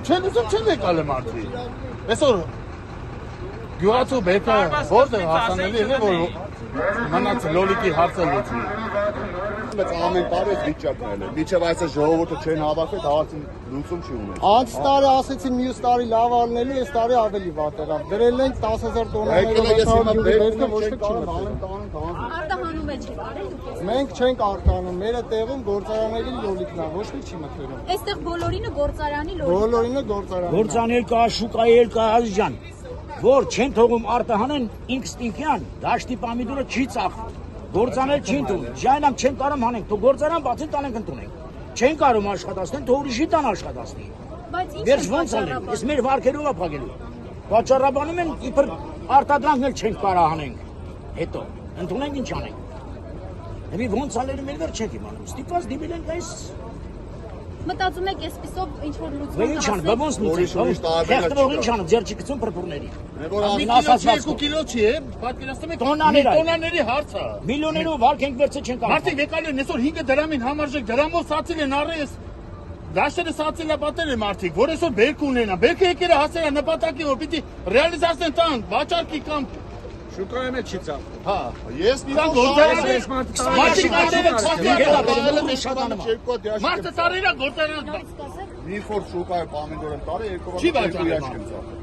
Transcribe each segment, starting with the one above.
Չեն ուզում չեն եկալ եմ արդի։ Այսօր գյուղացու բեկը որտեղ հասանելի է, որ մնաց լոլիկի հարցը լուծի։ Բայց ամեն տարի այս վիճակն է։ Միջև այսօր ժողովուրդը չեն հավաքվել, հարցը լուծում չի ունեցել։ Անց տարի ասեցին մյուս տարի լավ ալնելի, այս տարի ավելի վատ եղավ։ Դրել ենք 10,000 տոննաներով Արտահանում էլ չեք արել դուք։ Մենք չենք արտանում, մերը տեղում գործարանների լոլիկն է, ոչ մի չի մտնում։ Այստեղ բոլորինը գործարանի լոլիկ։ Բոլորինը գործարան։ Գործանել կա, շուկայի էլ կա, Ազիզյան, որ չեն թողում արտահանեն ինքստինքյան, դաշտի պամիդորը չի ծախվում։ Գործանել չի ընդունում, ժայնամ չեն կարում հանենք, թող գործարան բացին տանենք ընդունենք։ Չեն կարում աշխատացնեն, թող ուրիշի տան աշխատացնի։ Բայց ինչ Վերջ ոնց անենք, ես մեր վարկերով է փակելու։ Պատճառաբանում են իբր արտադրանքն էլ չենք կարող հանենք։ Հետո ընդունենք ինչ անենք։ Եվ ոնց անելու մեր վերջ չենք իմանում։ Ստիպված դիմել ենք այս մտածում եք այսպիսով ինչ որ լուծում Ինչ ան, ոնց լուծենք։ Խեղդվող ինչ ան, ձեռքի գցում պրպուրների։ Մի կիլո չի է, պատկերացնում եք տոնաների հարցը։ Միլիոներով վարկ ենք վերցել չենք կարող։ Մարդիկ եկալ են այսօր 5 դրամին համարժեք դրամով սացել են առես։ Դաշտերը սացել է պատել են մարդիկ, որ այսօր բերք ունենան։ Բերքը եկել է հասել է նպատակին, որ պիտի ռեալիզացնեն տան, վաճառքի կամ Շուկայում էլ չի ծախ։ հա, Ես մի մարդը տարիրա գործարան մի խոր շուկայի պամիդոր եմ տարի, Չի երկու վաճառում։ ящик եմ ծախել։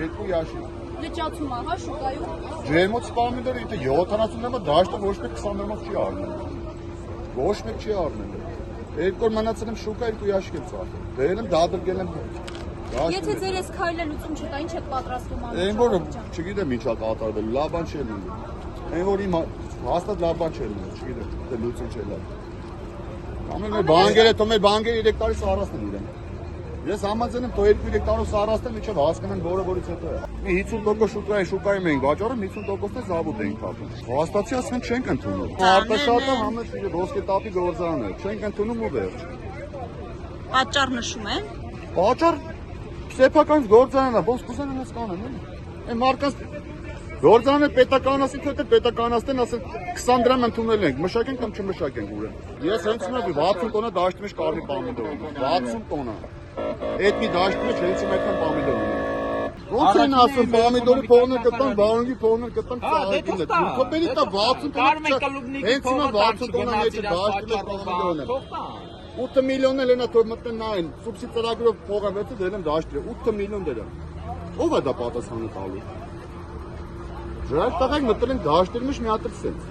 Երկու ящик։ լճացում է, հա, շուկայում։ Ջերմոց պամիդորը ինքը 70 դրամը դաշտը ոչ մեկ 20 դրամով չի առնել։ Ոչ մեկ չի առնել։ Երկու օր մնացել եմ շուկա, երկու ящик եմ ծախել։ Դերել եմ դադրգել եմ։ Եթե ձեր այս քայլը լուծում չկա, ինչ եք պատրաստում անել։ Այն որ չգիտեմ ինչա կատարվել, լավ բան չէ լինի։ Այն որ իմ հաստատ լավ բան չէ լինի, չգիտեմ, դե լուծում չէ լավ։ Ամեն մեր բանկերը 3 տարի սարասն են իրեն։ Ես համաձայն եմ, թող 2-3 տարով սարասնեն, միջև հասկանան որը որից հետո է։ Մի 50% շուկայում ենք վաճառում, 50%-ն է զավուտ ենք կապում։ Հաստատի ասեն չենք ընդունում։ Արտաշատը համը ոսկե տապի գործարան է, չենք ընդունում ու վերջ։ Պատճառ նշում են։ Պատճառ սեփական գործարանն է, ոնց կուզեն այնպես կանեն, էլի։ Այն մարդկանց գործարանը պետական ասին, թե պետականացնեն, ասեն 20 դրամ ընդունել ենք, մշակենք կամ չմշակենք ուրեմն։ Ես հենց հիմա 60 տոննա դաշտի մեջ կարմիր պամիդոր ունեմ, 60 տոննա։ Այդ մի դաշտի մեջ հենց հիմա այդքան պամիդոր ունեմ։ Ոնց են ասում պամիդորի փողներ կտան, վարունգի փողներ կտան, ծաղիկին է։ Թոփերի տա 60 տոննա։ Հենց հիմա 60 տոննա մեջ դաշտի մեջ պամիդոր ունեմ։ 8 միլիոն էլ ենա թող մտնեն նային, սուբսիդ ծրագրով փողը վերցի դրել եմ դաշտի, 8 միլիոն դրամ։ Ո՞վ է դա պատասխանը տալու։ Ժայռ տղայք մտել են դաշտերի մեջ մի հատ էլ սենց։